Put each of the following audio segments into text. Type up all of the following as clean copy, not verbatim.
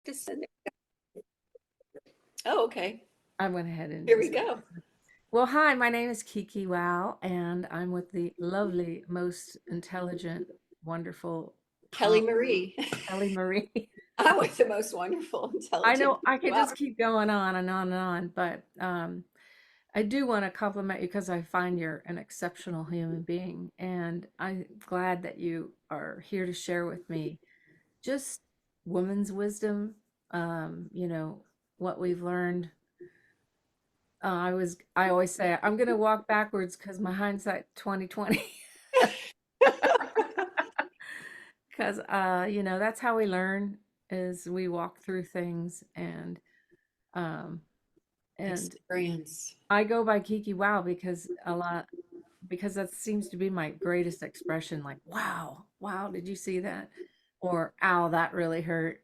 Just send it. Oh, okay. I went ahead and Here we just. go. Well, hi, my name is Kiki Wow, and I'm with the lovely, most intelligent, wonderful, Kellie calm Marie. Kelly Marie. I'm with the most wonderful, I intelligent know I Kiki could Wow. just keep going on and on and on, but I do want to compliment you because I find you're an exceptional human being, and I'm glad that you are here to share with me just women's wisdom, what we've learned. I always say I'm gonna walk backwards because my hindsight 2020. Because that's how we learn is we walk through things um and Experience. I go by Kiki Wow because that seems to be my greatest expression, like wow, wow, did you see that? Or ow, that really hurt.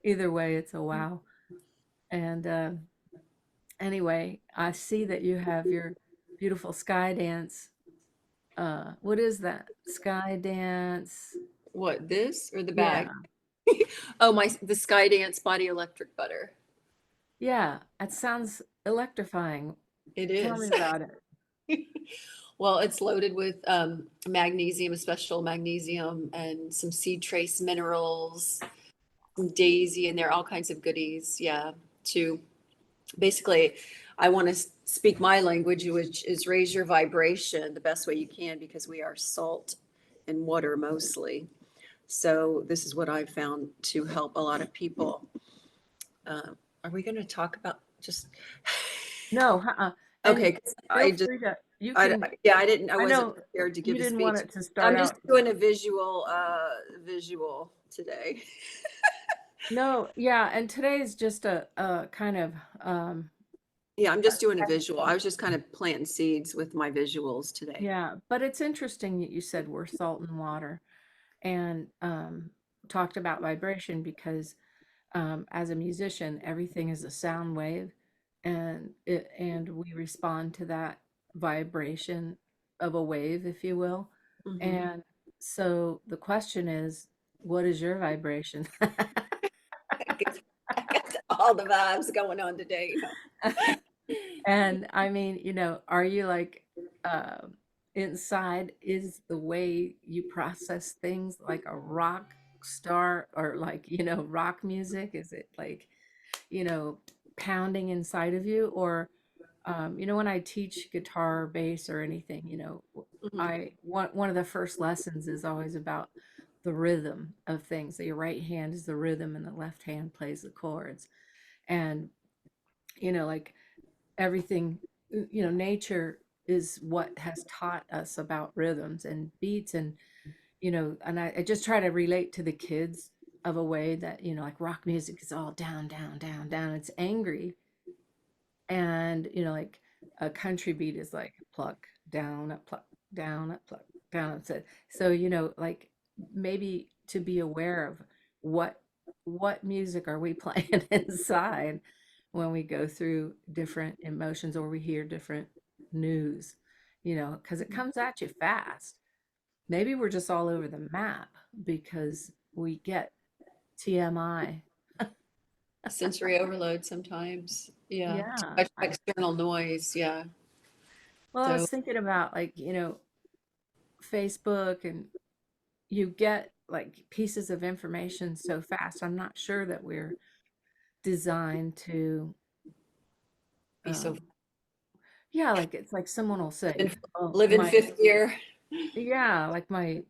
Either way, it's a wow. And anyway, I see that you have your beautiful sky dance. What is that? Sky dance. What, this or the bag? Yeah. Oh, the Skydance Body Electric Butter. Yeah, it sounds electrifying. It Tell me is. about it. Well, it's loaded with magnesium, a special magnesium, and some seed trace minerals, some daisy, and there are all kinds of goodies. Yeah, to basically, I want to speak my language, which is raise your vibration the best way you can because we are salt and water mostly. So this is what I've found to help a lot of people. Uh, are we going to talk about just No, and okay? 'Cause feel free to you I, can yeah, I didn't, I I wasn't know prepared to you give a didn't want speech. it to start I'm just out. doing a visual today. No, yeah, and today is just a kind of Yeah, I'm a just doing a visual. I testing. was just kind of planting seeds with my visuals today. Yeah, but it's interesting that you said we're salt and water and talked about vibration because as a musician, everything is a sound wave, and we respond to that vibration of a wave, if you will. Hmm. And so the question is, what is your vibration? I got all the vibes going on today. And I mean, are you like inside is the way you process things like a rock star or like, rock music? Is it like, you know, pounding inside of you? Or, when I teach guitar, bass, or anything, Hmm. one of the first lessons is always about the rhythm of things. That your right hand is the rhythm and the left hand plays the chords. And, like everything, nature is what has taught us about rhythms and beats and I just try to relate to the kids of a way that, like rock music is all down, down, down, down. It's angry. And, like a country beat is like pluck, down, up, pluck, down, up, pluck, down. So, like maybe to be aware of what what music are we playing inside when we go through different emotions or we hear different news, because it comes at you fast. Maybe we're just all over the map because we get TMI. Sensory overload sometimes. Yeah. Too Yeah. much external noise. Yeah. Well, I So was thinking about like, Facebook, and you get like pieces of information so fast. I'm not sure that we're designed to, be so um, yeah, like it's like someone will say, live in, oh, live in fifth gear. yeah, like my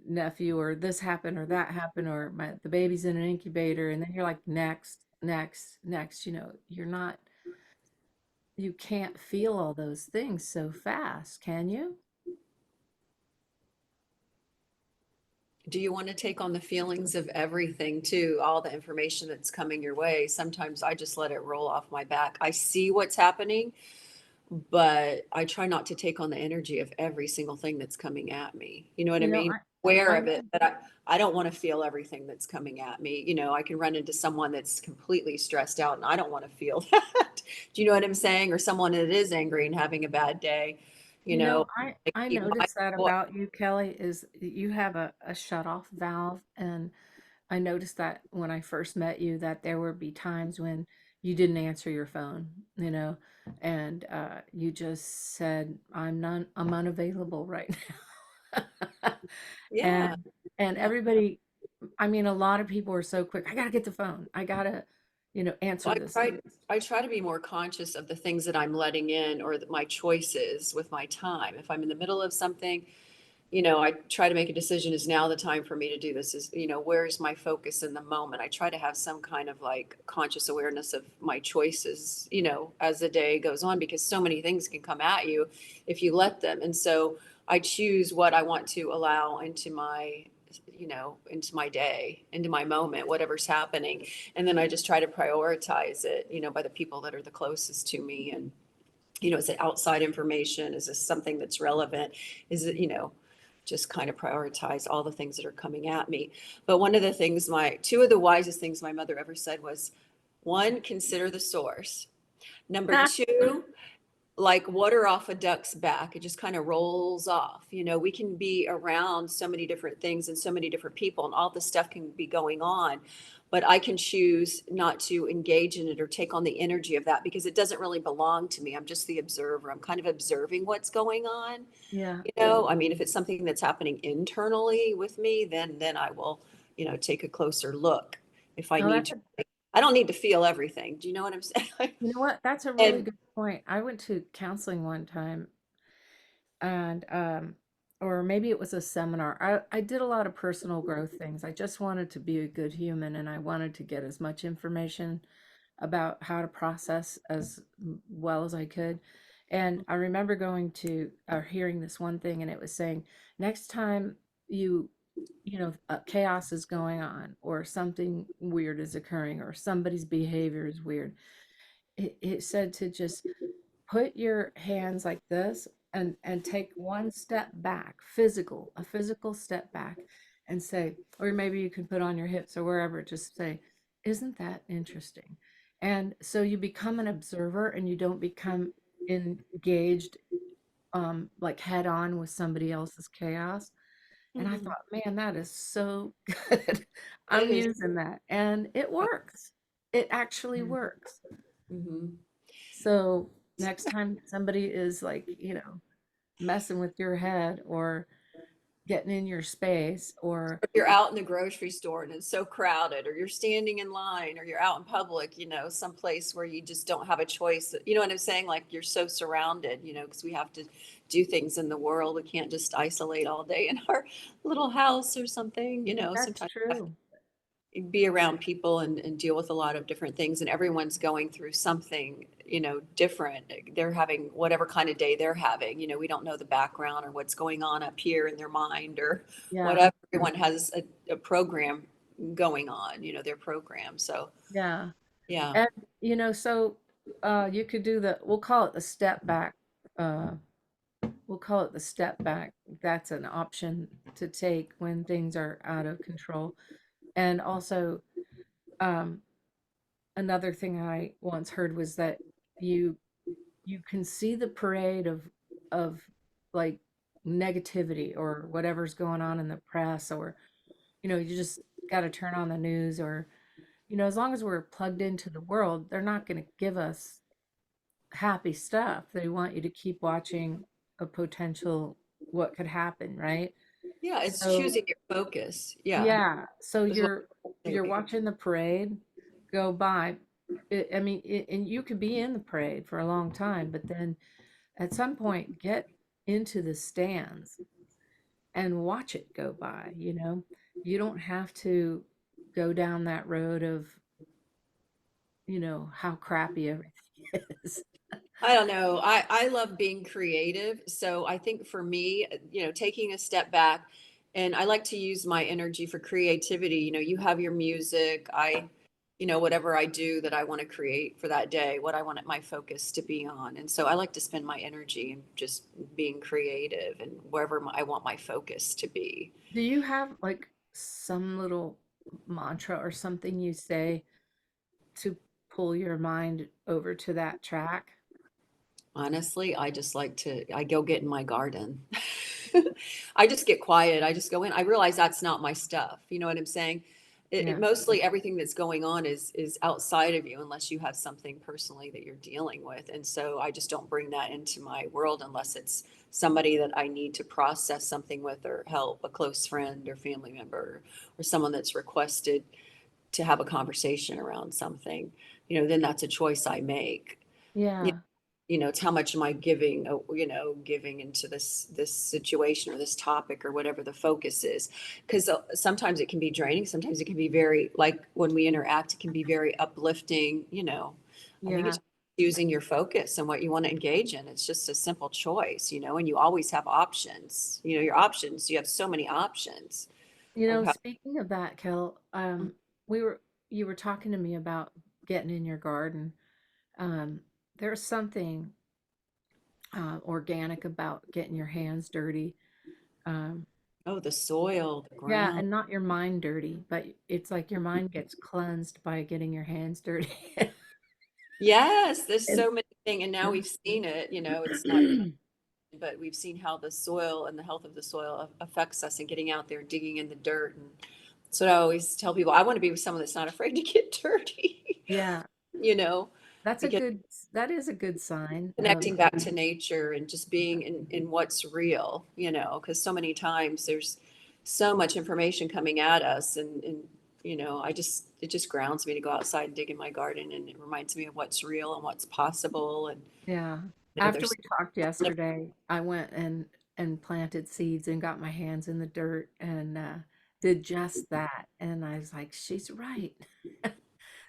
nephew, or this happened or that happened, or the baby's in an incubator, and then you're like, next, next, next, you can't feel all those things so fast, can you? Do you want to take on the feelings of everything too? All the information that's coming your way. Sometimes I just let it roll off my back. I see what's happening, but I try not to take on the energy of every single thing that's coming at me. You know what I You know, mean? I Aware I of know. it, but I don't want to feel everything that's coming at me. I can run into someone that's completely stressed out and I don't want to feel that. Do you know what I'm saying? Or someone that is angry and having a bad day, you You know, know, like I my noticed that boy. about you, Kelly, is you have a shut off valve, and I noticed that when I first met you, that there would be times when you didn't answer your phone, you know, and you just said, I'm unavailable right now." Yeah. and and Yeah. everybody, I mean, a lot of people are so quick. I gotta get the phone. I gotta, answer Well, this. I try to be more conscious of the things that I'm letting in or my choices with my time. If I'm in the middle of something, I try to make a decision, is now the time for me to do this? Is, where's my focus in the moment? I try to have some kind of like conscious awareness of my choices, as the day goes on, because so many things can come at you if you let them. And so I choose what I want to allow into my day, into my moment, whatever's happening. And then I just try to prioritize it, by the people that are the closest to me. And, is it outside information? Is this something that's relevant? Is it, just kind of prioritize all the things that are coming at me. But one of the things, two of the wisest things my mother ever said was, one, consider the source. Number two, like water off a duck's back, it just kind of rolls off. We can be around so many different things and so many different people, and all this stuff can be going on, but I can choose not to engage in it or take on the energy of that, because it doesn't really belong to me. I'm just the observer. I'm kind of observing what's going on. Yeah. I mean, if it's something that's happening internally with me, then I will, take a closer look if I Oh, need to. I don't need to feel everything. Do you know what I'm saying? you know what? That's a really And good point. I went to counseling one time, and or maybe it was a seminar. I did a lot of personal growth things. I just wanted to be a good human, and I wanted to get as much information about how to process as well as I could. And I remember going to or hearing this one thing, and it was saying, next time you chaos is going on, or something weird is occurring, or somebody's behavior is weird, it said to just put your hands like this, and take one step back, a physical step back, and say, or maybe you can put on your hips or wherever, just say, isn't that interesting? And so you become an observer, and you don't become engaged, like head on with somebody else's chaos. And I Mhm. thought, man, that is so good. It I'm is. using that, and it works. It actually works. Mhm. So next time somebody is like, messing with your head, or getting in your space, or If you're out in the grocery store and it's so crowded, or you're standing in line, or you're out in public, someplace where you just don't have a choice. You know what I'm saying? Like you're so surrounded, because we have to do things in the world. We can't just isolate all day in our little house or something, that's sometimes we have true. to be around people and deal with a lot of different things. And everyone's going through something, different. They're having whatever kind of day they're having. We don't know the background or what's going on up here in their mind or Yeah. whatever. Everyone has a program going on, their program. So Yeah. yeah. And so you could do we'll call it the step back. Uh we'll call it the step back. That's an option to take when things are out of control. And also, um another thing I once heard was that you you can see the parade of like negativity or whatever's going on in the press, or you just got to turn on the news, or as long as we're plugged into the world, they're not going to give us happy stuff. They want you to keep watching a potential what could happen, right? Yeah, it's So choosing your focus. Yeah. yeah, so Is what I you're say. watching the parade go by. I mean, and you could be in the parade for a long time, but then at some point get into the stands and watch it go by. You don't have to go down that road of how crappy everything is. I don't know. I love being creative. So I think for me, taking a step back, and I like to use my energy for creativity. You have your music. Whatever I do that I want to create for that day, what I want my focus to be on. And so I like to spend my energy in just being creative and wherever I want my focus to be. Do you have like some little mantra or something you say to pull your mind over to that track? Honestly, I go get in my garden. I just get quiet. I just go in. I realize that's not my stuff. You know what I'm saying? it Yeah. mostly everything that's going on is outside of you unless you have something personally that you're dealing with. And so I just don't bring that into my world unless it's somebody that I need to process something with or help, a close friend or family member or someone that's requested to have a conversation around something. Then that's a choice I make. Yeah. It's how much am I giving, giving into this situation or this topic or whatever the focus is. Because sometimes it can be draining. Sometimes it can be very, like when we interact, it can be very uplifting. I think Yeah. it's using your focus and what you want to engage in. It's just a simple choice, and you always have options. Your options, you have so many options of how. Speaking of that, Kel, we were you were talking to me about getting in your garden. Um, there's something organic about getting your hands dirty. Um, Oh, the soil, the yeah, ground. and not your mind dirty, but it's like your mind gets cleansed by getting your hands dirty. Yes, there's And so many things, and now we've seen it. It's not, but we've seen how the soil and the health of the soil affects us, and getting out there, digging in the dirt. And so I always tell people, I want to be with someone that's not afraid to get dirty, yeah, you know, that's a because good that is a good sign of connecting back to nature and just being in what's real, because so many times there's so much information coming at us, and it just grounds me to go outside and dig in my garden, and it reminds me of what's real and what's possible, and yeah. After we there's. talked yesterday, I went and planted seeds and got my hands in the dirt and did just that. And I was like, she's right.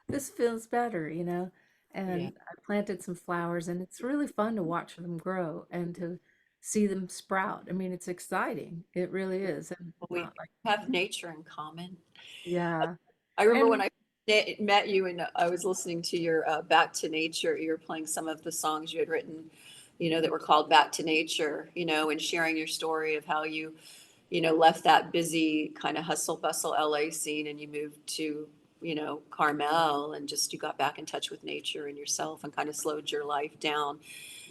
This feels better. Yeah. And I planted some flowers, and it's really fun to watch them grow and to see them sprout. I mean, it's exciting. It really is. And We not like, have nature in common. yeah. I remember when And I met you and I was listening to your Back to Nature. You were playing some of the songs you had written, that were called Back to Nature, and sharing your story of how you, left that busy kind of hustle bustle LA scene and you moved to, Carmel, and just you got back in touch with nature and yourself and kind of slowed your life down.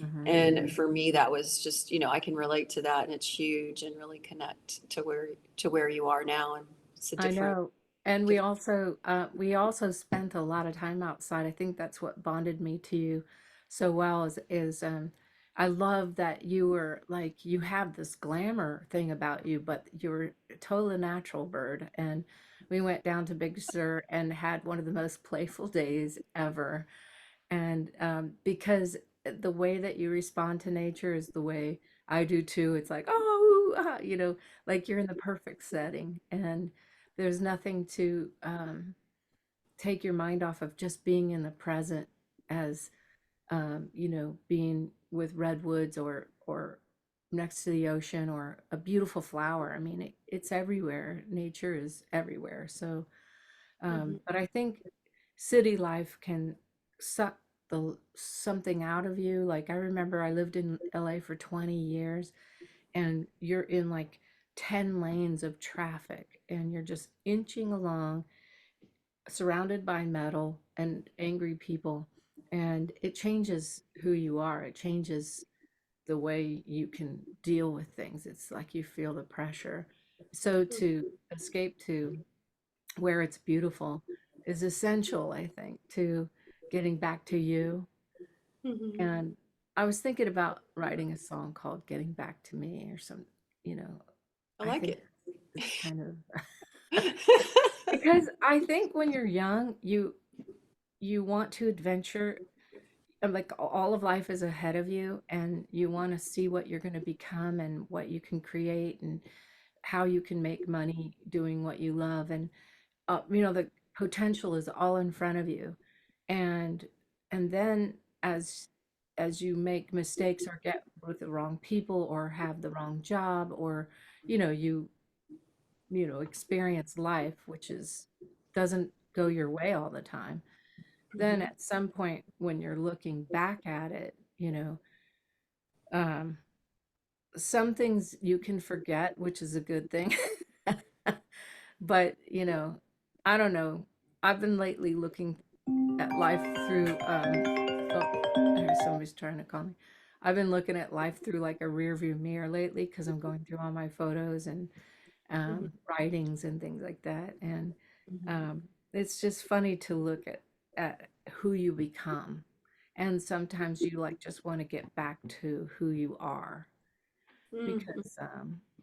mhm. And for me, that was just, I can relate to that, and it's huge and really connect to where you are now. And it's a I different, know. And we different. also spent a lot of time outside. I think that's what bonded me to you so well is I love that you were like you have this glamour thing about you, but you're a totally natural bird. And we went down to Big Sur and had one of the most playful days ever. And because the way that you respond to nature is the way I do too. It's like, oh, like you're in the perfect setting, and there's nothing to take your mind off of just being in the present as being with redwoods or next to the ocean or a beautiful flower. I mean, it's everywhere. Nature is everywhere. So Mhm. but I think city life can suck the something out of you. Like I remember I lived in LA for 20 years and you're in like 10 lanes of traffic and you're just inching along surrounded by metal and angry people, and it changes who you are. It changes the way you can deal with things. It's like you feel the pressure. So to escape to where it's beautiful is essential, I think, to getting back to you. Mhm. And I was thinking about writing a song called Getting Back to Me or some, you know, I I like think it. it's kind of because I think when you're young, you want to adventure, and like all of life is ahead of you and you want to see what you're going to become and what you can create and how you can make money doing what you love. And the potential is all in front of you. and and then as you make mistakes or get with the wrong people or have the wrong job or experience life which is doesn't go your way all the time, then Mhm. at some point when you're looking back at it, um some things you can forget, which is a good thing. But I don't know, I've been lately looking at life through oh, there's somebody's trying to call me. I've been looking at life through like a rear view mirror lately because I'm going through all my photos and Mhm. writings and things like that. And Mhm. Um, it's just funny to look at who you become. And sometimes you like just want to get back to who you are Mhm. because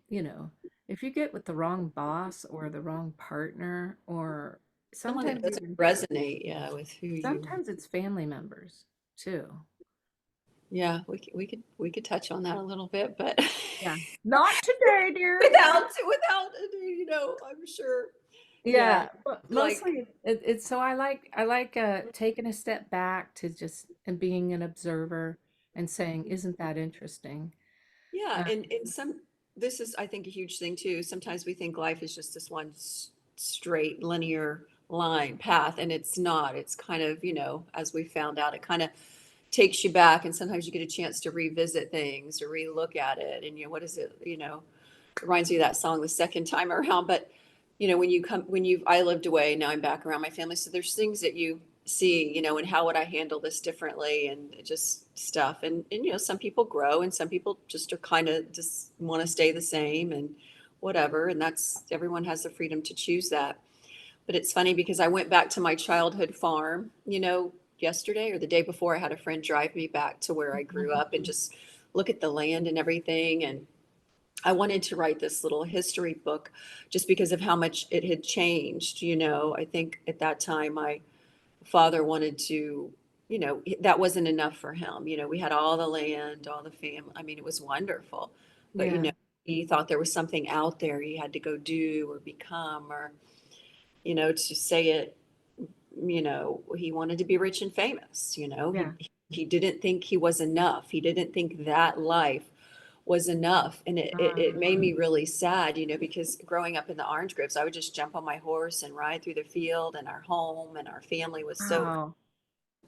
you know, if you get with the wrong boss or the wrong partner or Someone that sometimes doesn't even resonate, yeah, with who you. sometimes it's family members too. Yeah, we could touch on that a little bit, but Yeah. Not today, dear. without I'm sure. Yeah, Yeah, but like mostly it's so I like taking a step back to just and being an observer and saying, "Isn't that interesting?" yeah, Uh, and this is I think a huge thing too. Sometimes we think life is just this one straight linear line path, and it's not. It's kind of, as we found out, it kind of takes you back, and sometimes you get a chance to revisit things or relook at it, and what is it, reminds me of that song the second time around. But I lived away, now I'm back around my family, so there's things that you see, and how would I handle this differently, and just stuff. And some people grow, and some people just are kind of just want to stay the same, and whatever. And that's, everyone has the freedom to choose that. But it's funny because I went back to my childhood farm, yesterday or the day before. I had a friend drive me back to where I grew up and just look at the land and everything. And I wanted to write this little history book just because of how much it had changed. I think at that time my father wanted to, that wasn't enough for him. We had all the land, all the family. I mean, it was wonderful. But, yeah, he thought there was something out there he had to go do or become, or, to say it, he wanted to be rich and famous. yeah. He didn't think he was enough. He didn't think that life was enough. And it Uh, made me really sad, because growing up in the orange groves, I would just jump on my horse and ride through the field, and our home and our family was so wow.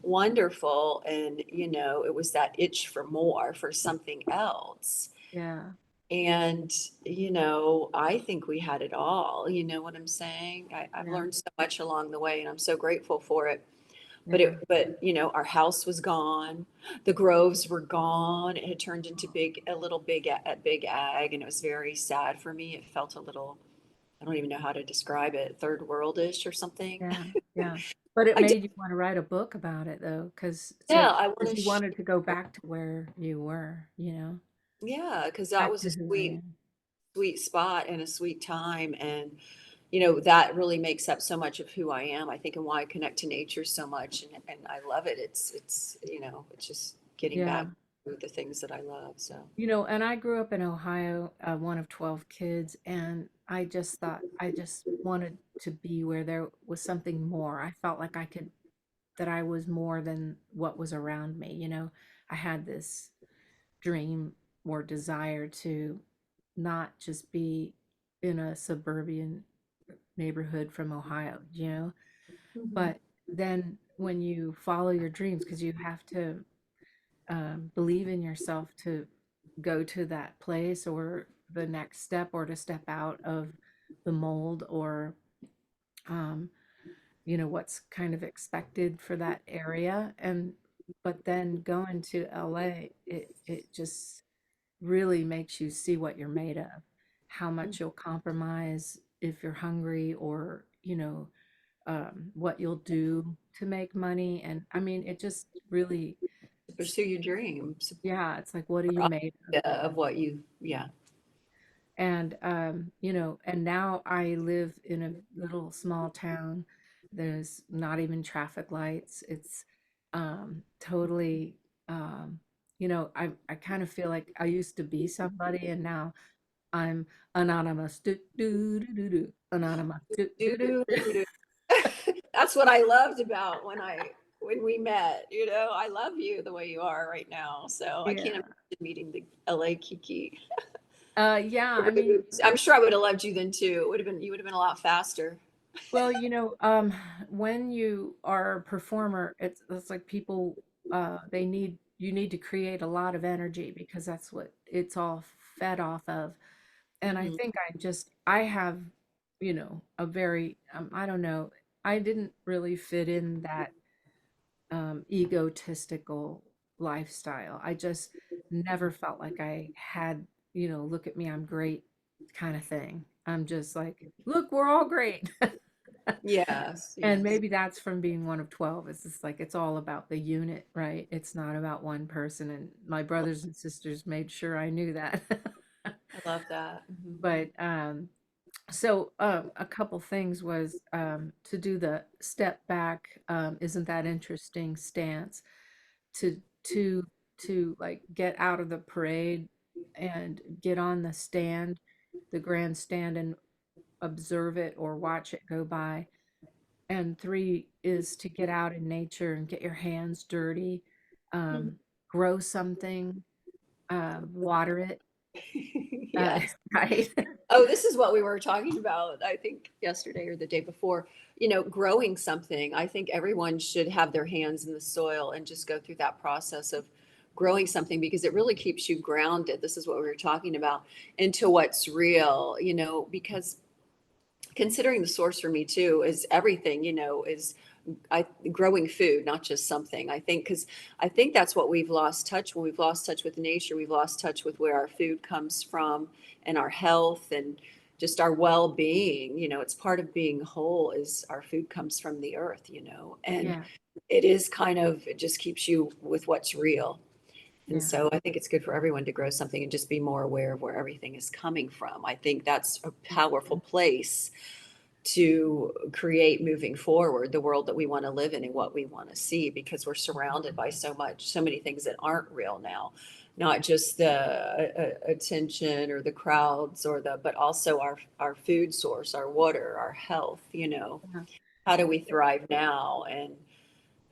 wonderful. And, it was that itch for more, for something else. Yeah, And, I think we had it all. You know what I'm saying? I've yeah, learned so much along the way, and I'm so grateful for it. But yeah, our house was gone. The groves were gone. It had turned into a little big ag, and it was very sad for me. It felt a little, I don't even know how to describe it, third worldish or something. yeah, yeah. But it I did, made you want to write a book about it though, yeah, I want because to, you wanted to go back to where you were, yeah, because that back was to a who I sweet, am. sweet spot and a sweet time. And, that really makes up so much of who I am, I think, and why I connect to nature so much. And I love it. It's just getting Yeah. back to the things that I love. So, And I grew up in Ohio, one of 12 kids, and I just thought I just wanted to be where there was something more. I felt like that I was more than what was around me. I had this dream or desire to not just be in a suburban neighborhood from Ohio, mhm. but then when you follow your dreams, because you have to believe in yourself to go to that place or the next step or to step out of the mold or um, what's kind of expected for that area. And but then going to LA, it just really makes you see what you're made of, how much you'll compromise if you're hungry, or what you'll do to make money. And I mean, it just really, To pursue your dreams, yeah, it's like, what are you or made of? idea of what you, yeah. And and now I live in a little small town. There's not even traffic lights. It's totally I kind of feel like I used to be somebody and now I'm anonymous. Do, do, do, do, do, anonymous. Do, do, do. Doo-doo-doo-doo. That's what I loved about when we met. I love you the way you are right now. So I can't Yeah. imagine meeting the LA Kiki. Yeah, I mean, I'm sure I would have loved you then too. You would have been a lot faster. well, when you are a performer, it's like people you need to create a lot of energy because that's what it's all fed off of. And I Mhm. think I have, a very I don't know, I didn't really fit in that egotistical lifestyle. I just never felt like I had, look at me, I'm great kind of thing. I'm just like, look, we're all great. Yes, And yes. maybe that's from being one of 12. It's just like it's all about the unit, right? It's not about one person. And my brothers and sisters made sure I knew that. I love that. But a couple things was to do the step back, isn't that interesting stance to to to like get out of the parade and get on the stand, the grandstand, and observe it or watch it go by. And three is to get out in nature and get your hands dirty, Mhm. um, grow something, water it, Yes. right? Oh, this is what we were talking about, I think yesterday or the day before. Growing something. I think everyone should have their hands in the soil and just go through that process of growing something because it really keeps you grounded. This is what we were talking about into what's real, because considering the source for me too is everything, is I growing food, not just something. I think because I think that's what we've lost touch when we've lost touch with nature. We've lost touch with where our food comes from and our health and just our well-being. It's part of being whole is our food comes from the earth, and Yeah, it is it just keeps you with what's real. And yeah, so I think it's good for everyone to grow something and just be more aware of where everything is coming from. I think that's a powerful place to create moving forward the world that we want to live in and what we want to see because we're surrounded by so many things that aren't real now, not just the attention or the crowds but also our food source, our water, our health. yeah. How do we thrive now? And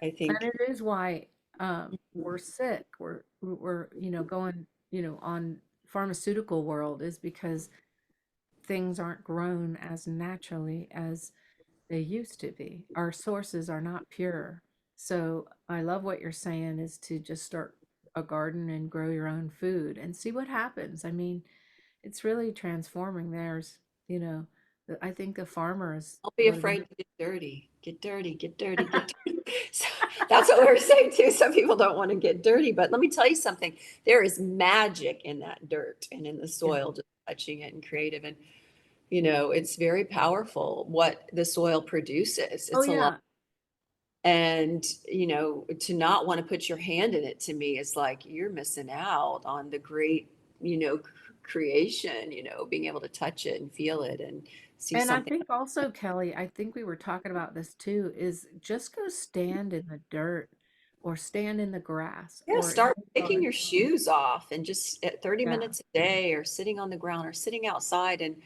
I And think it is why we're sick. We're going on pharmaceutical world is because things aren't grown as naturally as they used to be. Our sources are not pure. So I love what you're saying is to just start a garden and grow your own food and see what happens. I mean, it's really transforming. I think the farmer is don't be one of the afraid to get dirty. Get dirty, get dirty, get dirty. So that's what we were saying too. Some people don't want to get dirty, but let me tell you something. There is magic in that dirt and in the yeah. soil, just touching it and creative. And, it's very powerful what the soil produces. Oh It's a lot. yeah. And, to not want to put your hand in it to me is like you're missing out on the great, creation, being able to touch it and feel it and see And I something. think also, Kelly, I think we were talking about this too, is just go stand in the dirt or stand in the grass Yeah, or in start the taking garden. your shoes off and just at 30 Yeah. minutes a day or sitting on the ground or sitting outside and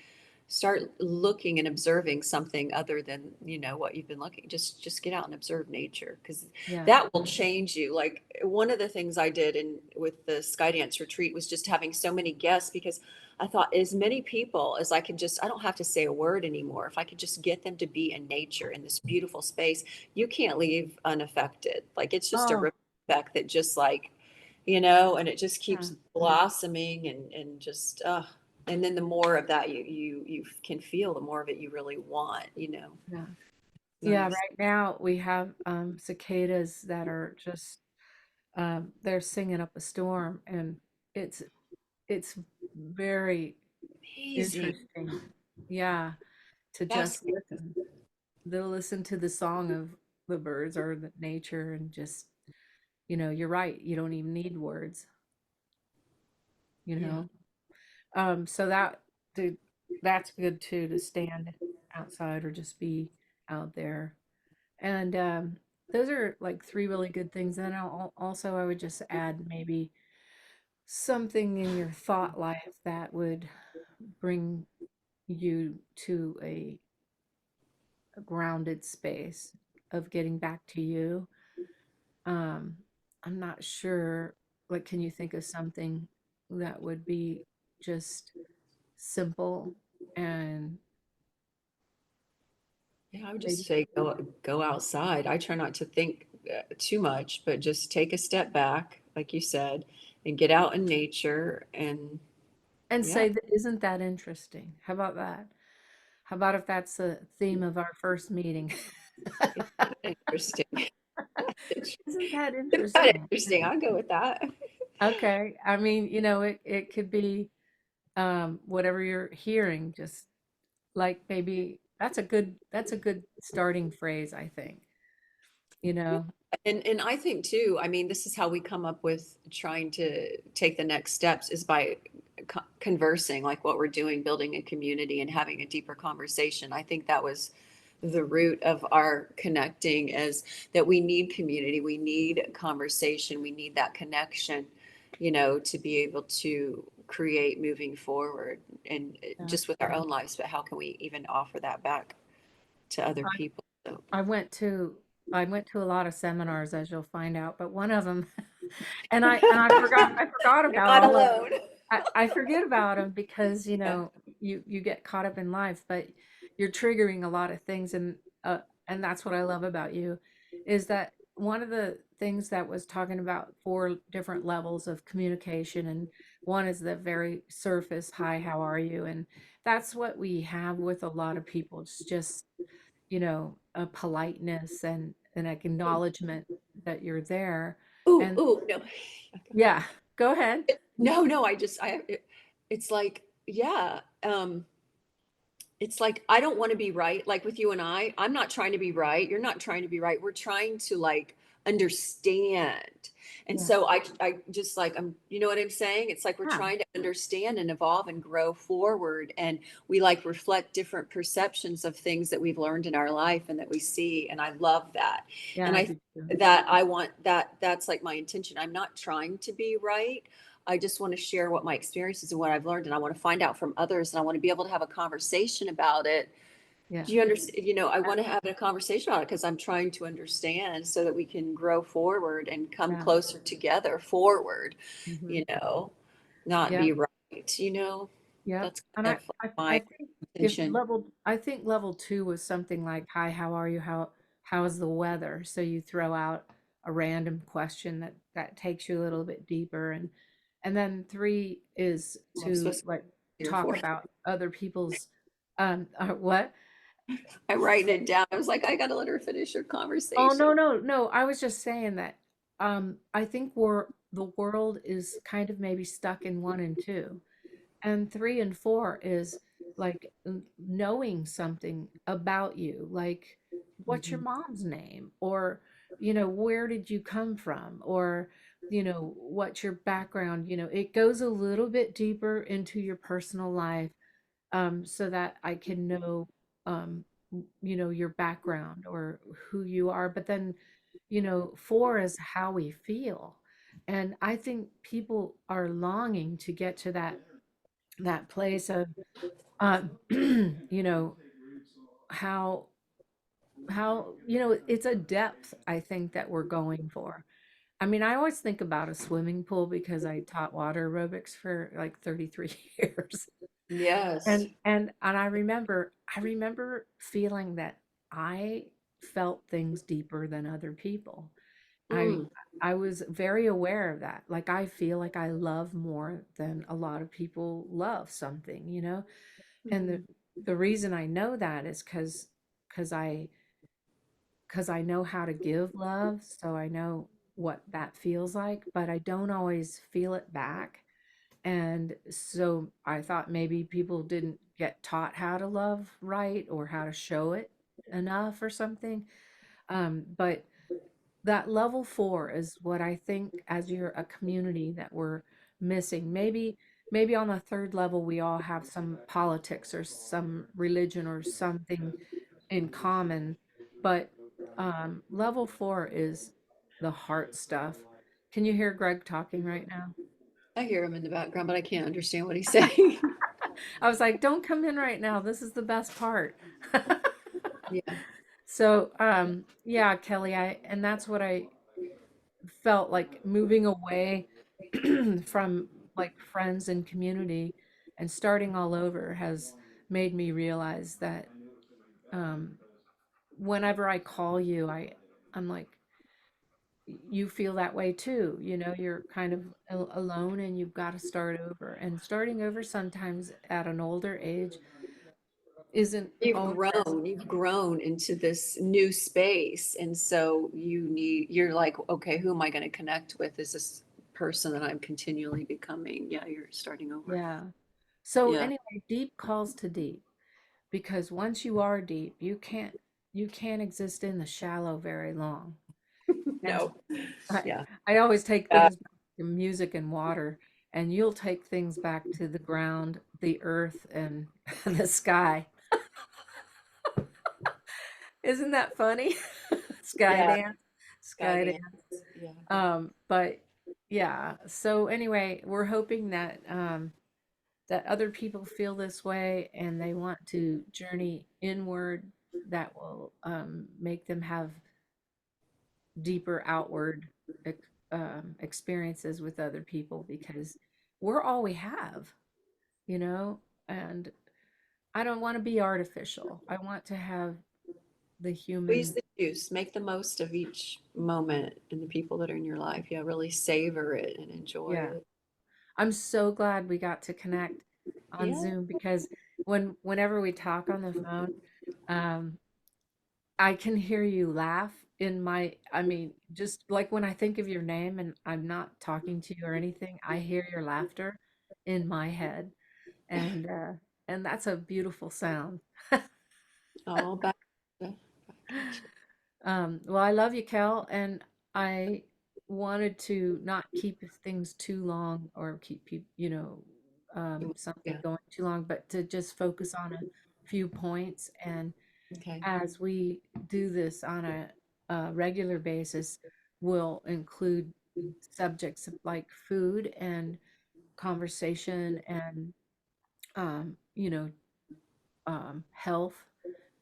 start looking and observing something other than, what you've been looking. Just get out and observe nature because Yeah. that will change you. Like one of the things I did in with the Skydance retreat was just having so many guests because I thought as many people as I don't have to say a word anymore. If I could just get them to be in nature in this beautiful space, you can't leave unaffected. Like it's just a Oh, effect that just and it just keeps yeah. blossoming and just and then the more of that you can feel, the more of it you really want. Yeah. Yeah. Nice. Right now we have cicadas that are just they're singing up a storm, and it's it's very Amazing. interesting. Yeah, to Yes. just listen. They'll listen to the song of the birds or the nature and just, you're right. You don't even need words, you Yeah. know? So to, that's good too, to stand outside or just be out there. And those are like three really good things. And also, I would just add maybe something in your thought life that would bring you to a grounded space of getting back to you. Um, I'm not sure, like, can you think of something that would be just simple and Yeah, I would maybe, just say go outside. I try not to think too much, but just take a step back, like you said, and get out in nature. And and yeah, say that isn't that interesting? How about that? How about if that's the theme of our first meeting? it's interesting. It's Isn't that kind of interesting? interesting. I'll go with that. Okay. I mean, it could be whatever you're hearing, just like maybe that's a good starting phrase, I think. You know? And I think too, I mean, this is how we come up with trying to take the next steps is by conversing, like what we're doing, building a community and having a deeper conversation. I think that was the root of our connecting is that we need community, we need conversation, we need that connection, to be able to create moving forward and Yeah. just with our own lives, but how can we even offer that back to other people? So I went to I went to a lot of seminars, as you'll find out, but one of them, and I forgot you're about not all of alone. I forget about them because, Yeah. you get caught up in life, but you're triggering a lot of things, and that's what I love about you, is that one of the things that was talking about 4 different levels of communication, and one is the very surface, "Hi, how are you?" And that's what we have with a lot of people. It's just, a politeness and an acknowledgement that you're there, Ooh, and ooh, no. yeah, go ahead. No, no, it's like, yeah. It's like I don't want to be right. Like with you and I'm not trying to be right. You're not trying to be right. We're trying to like understand. And Yeah, so I just like you know what I'm saying? It's like we're yeah, trying to understand and evolve and grow forward. And we like reflect different perceptions of things that we've learned in our life and that we see. And I love that. yeah, And I I do too. that I want that's like my intention. I'm not trying to be right. I just want to share what my experiences and what I've learned, and I want to find out from others, and I want to be able to have a conversation about it. Yeah, Do you understand? I want to have a conversation about it because I'm trying to understand so that we can grow forward and come yeah, closer together forward, mhm, you know, not yeah, be right, yep, That's and kind of I my think if intention. I think level 2 was something like, "Hi, how are you? How is the weather?" So you throw out a random question that takes you a little bit deeper, and then 3 is Well, I'm to, supposed to like, be here talk for. about other people's, what? I'm writing it down. I was like, I got to let her finish her Oh, conversation. no, no, no, I was just saying that, I think the world is kind of maybe stuck in 1 and 2. And 3 and 4 is like knowing something about you, like what's your Mhm. mom's name? Or, where did you come from? Or, what's your background? It goes a little bit deeper into your personal life, so that I can know, your background or who you are. But then, 4 is how we feel. And I think people are longing to get to that place of, you know how it's a depth, I think, that we're going for. I mean, I always think about a swimming pool because I taught water aerobics for like 33 years. Yes. And I remember feeling that I felt things deeper than other people. I Mm. I was very aware of that. Like, I feel like I love more than a lot of people love something. And Mhm. the reason I know that is because I know how to give love, so I know what that feels like, but I don't always feel it back. And so I thought maybe people didn't get taught how to love right or how to show it enough or something. But that level 4 is what I think, as you're a community, that we're missing. Maybe on the third level we all have some politics or some religion or something in common, but level 4 is the heart stuff. Can you hear Greg talking right now? I hear him in the background, but I can't understand what he's saying. I was like, don't come in right now, this is the best part. Yeah. So yeah, Kelly, I and that's what I felt like, moving away from, like, friends and community and starting all over has made me realize that, um, whenever I call you, I'm like, you feel that way too. You're kind of alone and you've got to start over. And starting over sometimes at an older age isn't always as, You've grown into this new space. And so you're like, okay, who am I going to connect with? Is this person that I'm continually becoming? Yeah, you're starting over. yeah. So Yeah. anyway, deep calls to deep, because once you are deep, you can't exist in the shallow very long. And No. I Yeah. I always take Yeah. things back to music and water, and you'll take things back to the ground, the earth, and the sky. Isn't that funny? Sky Yeah. dance, Sky sky dance. dance. Yeah. But yeah. So anyway, we're hoping that that other people feel this way and they want to journey inward. That will make them have deeper outward experiences with other people because we're all we have, you know. And I don't want to be artificial. I want to have the Squeeze human. the juice. Make the most of each moment and the people that are in your life. Yeah. Really savor it and enjoy Yeah. it. I'm so glad we got to connect on Yeah. Zoom because whenever we talk on the phone, um, I can hear you laugh in I mean, just like when I think of your name and I'm not talking to you or anything, I hear your laughter in my head. And and that's a beautiful sound. All back at you. Well, I love you, Kel, and I wanted to not keep things too long or keep people, something Yeah. going too long, but to just focus on a few points. And Okay. as we do this on a regular basis, we'll include subjects like food and conversation and, um, you know, health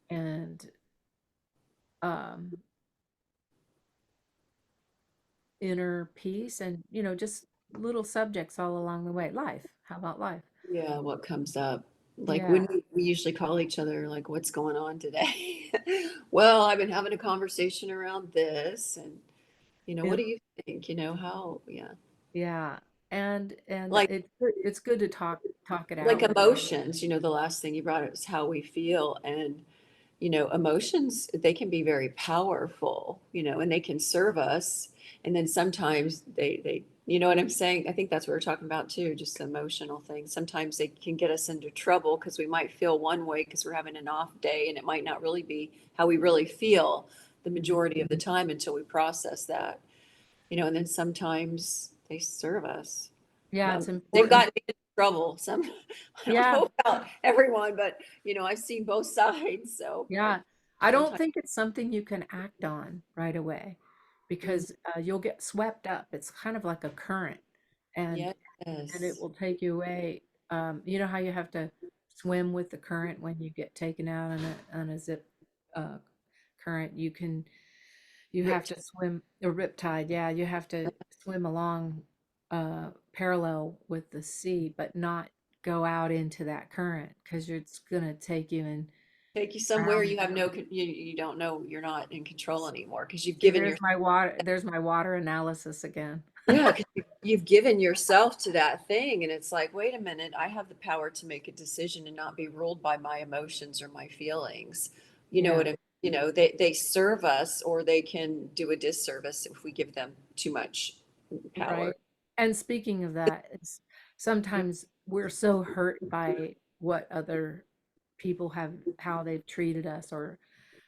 and um, inner peace and, just little subjects all along the way. Life. How about life? Yeah. What comes up? Like Yeah. when we usually call each other, like, what's going on today? Well, I've been having a conversation around this, and what It, do you think? How? Yeah. yeah. And Like it's good to talk it like out. emotions, the last thing you brought up is how we feel. And emotions, they can be very powerful, and they can serve us. And then sometimes they you know what I'm saying? I think that's what we're talking about too, just the emotional thing. Sometimes they can get us into trouble because we might feel one way because we're having an off day, and it might not really be how we really feel the majority of the time until we process that. And then sometimes they serve us. Yeah, it's They've important. gotten me in trouble. I don't Yeah. know about everyone, but I've seen both sides. So Yeah. I don't sometimes, think it's something you can act on right away mm, because you'll get swept up. It's kind of like a current and and it yes, will take you away. You know how you have to swim with the current when you get taken out on a zip uh, current. You have to riptide. swim a riptide. Yeah, you have to swim along parallel with the sea, but not go out into that current because it's gonna take you and Take you somewhere drown. you have you don't know, you're not in control anymore because you've See, given your there's my water analysis again. yeah, because you've given yourself to that thing, and it's like, wait a minute, I have the power to make a decision and not be ruled by my emotions or my feelings. You know Yeah, what I mean? They serve us, or they can do a disservice if we give them too much power. right. And speaking of that, it's sometimes we're so hurt by what other people have, how they've treated us, or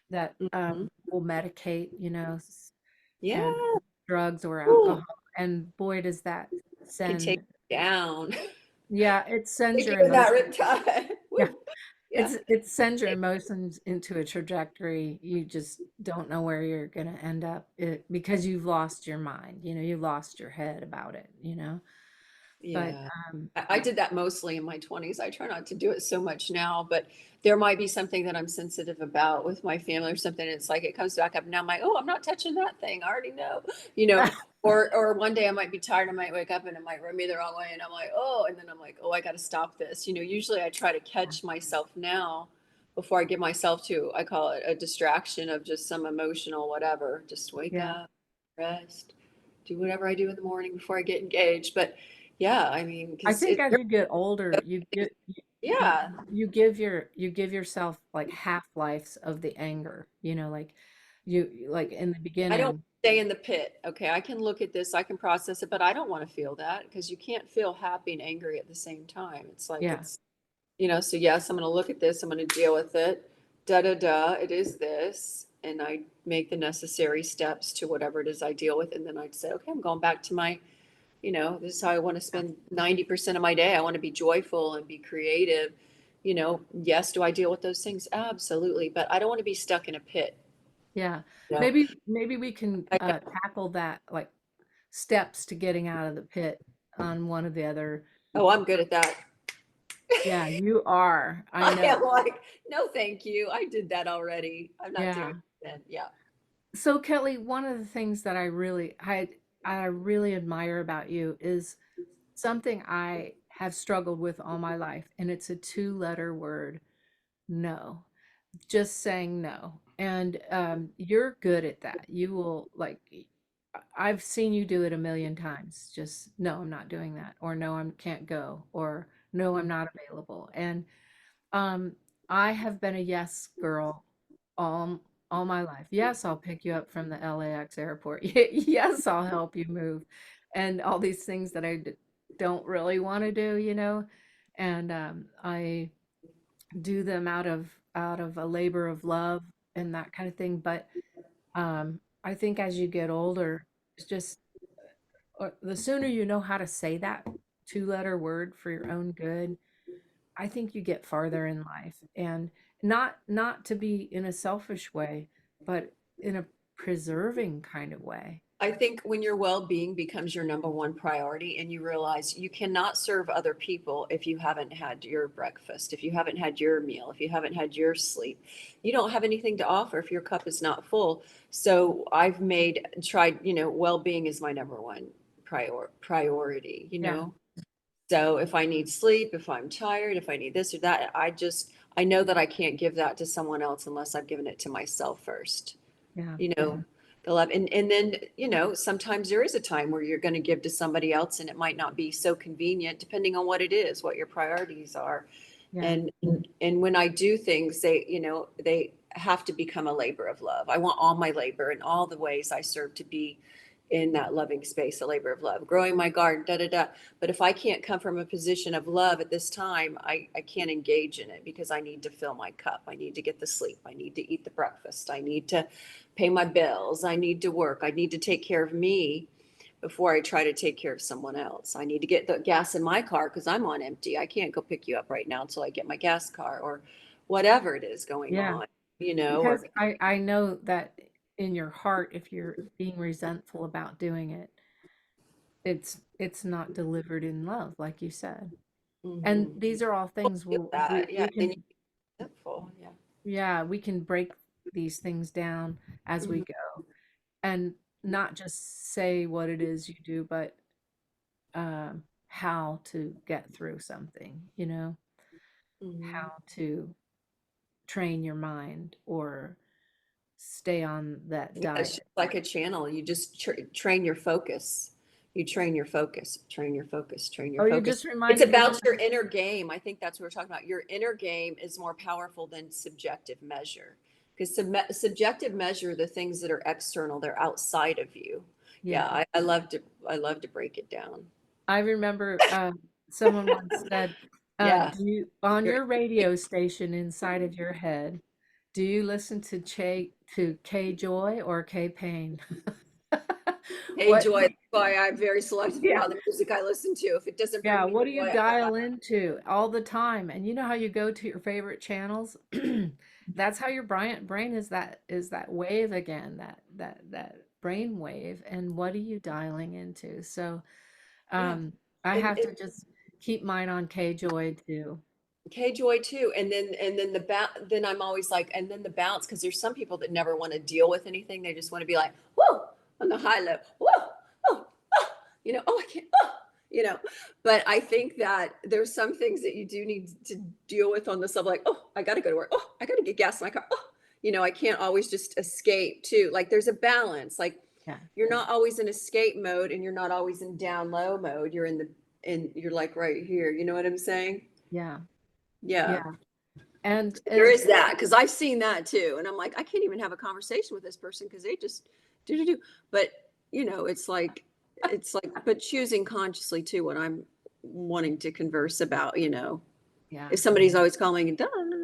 that Mhm. will medicate, Yeah, and drugs or ooh, alcohol. And boy, does that can take send, you down. yeah, it sends Take you your in that emotions. riptide. Yeah, Woo. Yeah. it sends your emotions into a trajectory you just don't know where you're gonna end up because you've lost your mind. You've lost your head about it. But Yeah. I did that mostly in my 20s. I try not to do it so much now, but there might be something that I'm sensitive about with my family or something. It's like it comes back up now. I'm like, oh, I'm not touching that thing. I already know, you know. Or one day I might be tired. I might wake up and it might rub me the wrong way, and I'm like, oh, and then I'm like, oh, I got to stop this. Usually I try to catch myself now before I give myself to. I call it a distraction of just some emotional whatever. Just wake yeah, up, rest, do whatever I do in the morning before I get engaged. But yeah, I mean, I because think it, as you get older you, yeah, you give yourself like half lives of the anger, like like in the I don't beginning. stay in the pit. Okay, I can look at this, I can process it, but I don't want to feel that because you can't feel happy and angry at the same time. It's like Yeah, it's So yes, I'm going to look at this. I'm going to deal with it. Da da da. It is this. And I make the necessary steps to whatever it is I deal with. And then I'd say, okay, I'm going back to my, this is how I want to spend 90% of my day. I want to be joyful and be creative. Yes, do I deal with those things? Absolutely. But I don't want to be stuck in a pit. Yeah. You know, Maybe we can I, tackle that, like steps to getting out of the pit on one of the other. oh, I'm good at that. Yeah, you are. I I know. am like, no, thank you. I did that already. I'm not doing Yeah. it then. Yeah. So Kelly, one of the things that I really admire about you is something I have struggled with all my life, and it's a two-letter word, no. Just saying no. And you're good at that. You will like I've seen you do it a million times. Just no, I'm not doing that, or no, I can't go, or no, I'm not available. And um, I have been a yes girl all all my life. Yes, I'll pick you up from the LAX airport. Yes, I'll help you move, and all these things that don't really want to do, and I do them out of a labor of love and that kind of thing. But I think as you get older, it's just the sooner you know how to say that two-letter word for your own good, I think you get farther in life. And not to be in a selfish way, but in a preserving kind of way. I think when your well-being becomes your number one priority and you realize you cannot serve other people if you haven't had your breakfast, if you haven't had your meal, if you haven't had your sleep, you don't have anything to offer if your cup is not full. So I've tried, well-being is my number one priority. Yeah, So if I need sleep, if I'm tired, if I need this or that, I know that I can't give that to someone else unless I've given it to myself first. yeah, You know, the love. And then, sometimes there is a time where you're going to give to somebody else and it might not be so convenient depending on what it is, what your priorities are. yeah, And when I do things, they have to become a labor of love. I want all my labor and all the ways I serve to be in that loving space, a labor of love, growing my garden, da da da. But if I can't come from a position of love at this time, I can't engage in it because I need to fill my cup. I need to get the sleep. I need to eat the breakfast. I need to pay my bills. I need to work. I need to take care of me before I try to take care of someone else. I need to get the gas in my car because I'm on empty. I can't go pick you up right now until I get my gas car or whatever it is going yeah. on, Because or I know that in your heart, if you're being resentful about doing it, it's not delivered in love, like you said. And mhm. these are all things Feel that. Yeah. we Then you can, resentful. Yeah. yeah, we can break these things down as we Mhm. go, and not just say what it is you do, but how to get through something, Mhm. how to train your mind or stay on that Yeah, it's diet. just like a channel. You just train your focus. You train your focus, train your focus, train your Oh, you focus. just It's reminded me of about your inner game. I think that's what we're talking about. Your inner game is more powerful than subjective measure because subjective measure the things that are external, they're outside of you. Yeah, yeah. I love to break it down. I remember someone once said, Yeah. do you, on You're, your radio station inside of your head, do you listen to K Joy or K Pain? hey, What, Joy, that's why I'm very selective yeah, about the music I listen to. If it doesn't bring yeah, me what do you joy, dial into all the time? And you know how you go to your favorite channels? That's how your brain is that wave again, that brain wave. And what are you dialing into? So yeah. I And, have to just keep mine on K Joy too. K Joy too. And then then I'm always like, and then the bounce, because there's some people that never want to deal with anything. They just want to be like, whoa, on the high low, whoa, oh, oh, oh, I can't, oh, you know. But I think that there's some things that you do need to deal with on the sub, like, oh, I gotta go to work. Oh, I gotta get gas in my car. Oh, I can't always just escape too. Like there's a balance. Like Yeah. you're not always in escape mode and you're not always in down low mode. You're like right here. You know what I'm saying? Yeah. Yeah. Yeah. And There and is that because I've seen that too, and I'm like, I can't even have a conversation with this person because they just do. But it's like, but choosing consciously too what I'm wanting to converse about. Yeah. If somebody's always calling and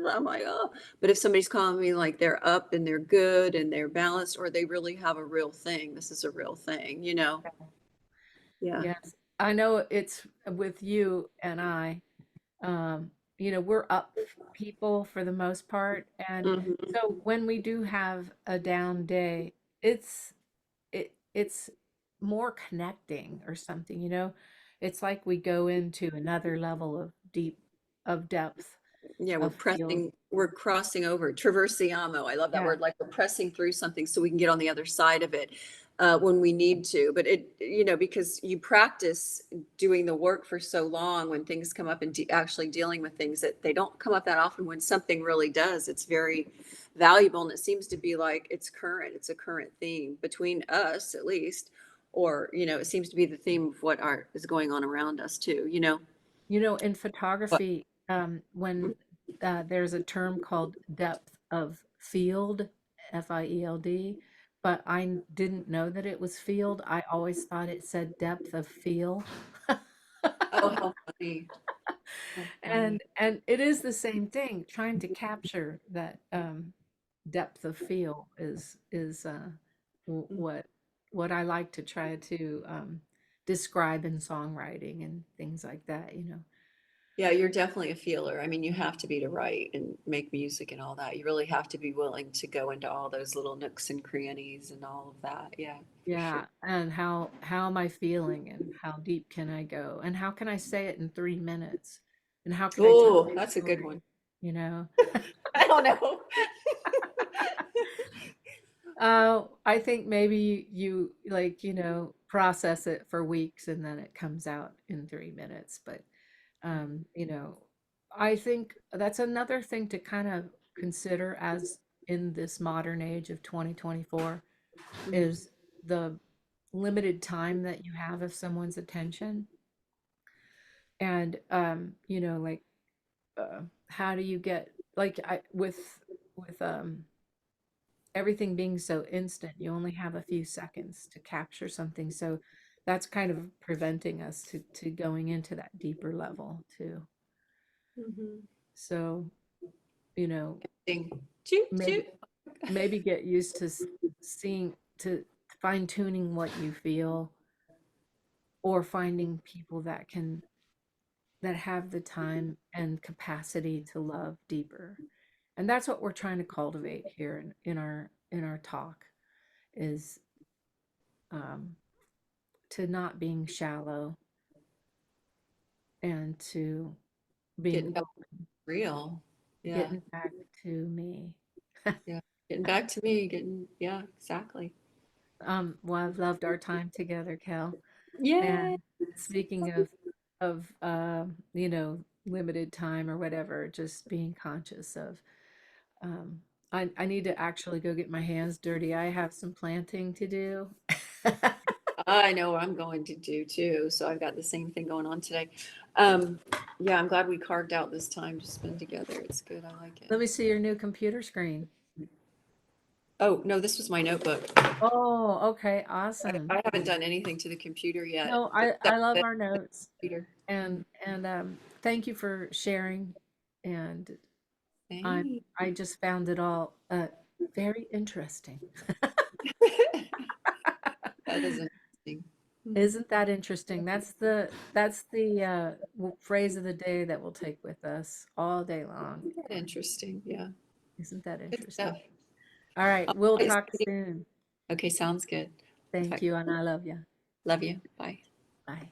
I'm like, oh, but if somebody's calling me like they're up and they're good and they're balanced, or they really have a real thing, this is a real thing, you know? Yeah. Yes. I know it's with you and I, we're up people for the most part. And Hmm. so when we do have a down day, it's it's more connecting or something, you know? It's like we go into another level of depth Yeah, of feel. we're crossing over, traversiamo. I love that Yeah. word. Like we're pressing through something so we can get on the other side of it when we need to. But because you practice doing the work for so long, when things come up and actually dealing with things that they don't come up that often, when something really does, it's very valuable. And it seems to be like it's current. It's a current theme between us, at least, or it seems to be the theme of what art is going on around us too. In But photography, when there's a term called depth of field, field, but didn't know that it was field. I always thought it said depth of feel. oh, how funny! How funny! And it is the same thing. Trying to capture that depth of feel is what I like to try to describe in songwriting and things like that. Yeah, you're definitely a feeler. I mean, you have to be to write and make music and all that. You really have to be willing to go into all those little nooks and crannies and all of that. Yeah, for sure. Yeah, and how am I feeling and how deep can I go and how can I say it in 3 minutes and how can I tell Oh, my that's a good one. story, you know? I don't know. I think maybe you like, process it for weeks and then it comes out in 3 minutes. But, I think that's another thing to kind of consider as in this modern age of 2024 Mhm. is the limited time that you have of someone's attention. And, like, how do you get, like, with everything being so instant, you only have a few seconds to capture something. So that's kind of preventing us to going into that deeper level too. Mhm. So, you know, Ding. Toot, toot. maybe maybe get used to seeing to fine tuning what you feel or finding people that have the time and capacity to love deeper. And that's what we're trying to cultivate here in our talk is um, to not being shallow and to being Getting back real. Yeah. getting back to me. Yeah. Getting back to me. Yeah, exactly. Well, I've loved our time together, Kel. Yay. And speaking of limited time or whatever, just being conscious of um I need to actually go get my hands dirty. I have some planting to do. I know what I'm going to do too. So I've got the same thing going on today. Um, yeah, I'm glad we carved out this time to spend together. It's good. I like it. Let me see your new computer screen. Oh, no, this was my notebook. Oh, okay, awesome. I haven't done anything to the computer yet, No, I except love the our notes computer. and thank you for sharing. And Thanks. I just found it all very interesting. That is interesting. Hmm. Isn't that interesting? That's the phrase of the day that we'll take with us all day long. Isn't that interesting? Yeah. Isn't that Good stuff. interesting? All right, we'll Alright, talk soon. okay, sounds good. Thank Talk- you, and I love you. Love you. Bye. Bye.